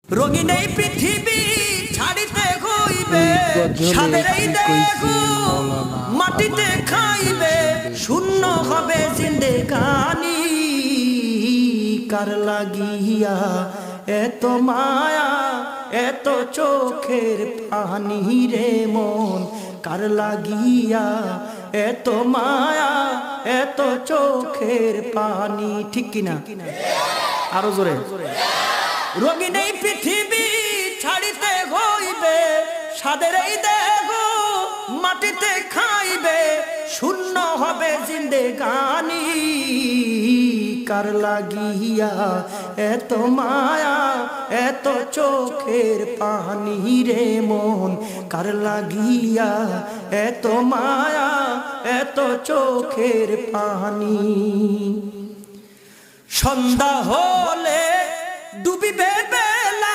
রঙিন এই পৃথিবী ছাড়িতে হইবে, সাদের এই দেহ মাটিতে খাইবে, শূন্য হবে জিন্দেগানি। কার লাগিয়া এত মায়া এত চোখের পানি রে মন, কার লাগিয়া এত মায়া এত চোখের পানি। ঠিক কিনা? আরো জোরে। রঙিন এই পৃথিবী ছাড়িতে হইবে, সাদের এই দেহ মাটিতে খাইবে, শূন্য হবে জিন্দেগানি। কার লাগিয়া এত মায়া এত চোখের পানি রে মন, কার লাগিয়া এত মায়া এত চোখের পানি। সন্ধ্যা হলে ডুবিবে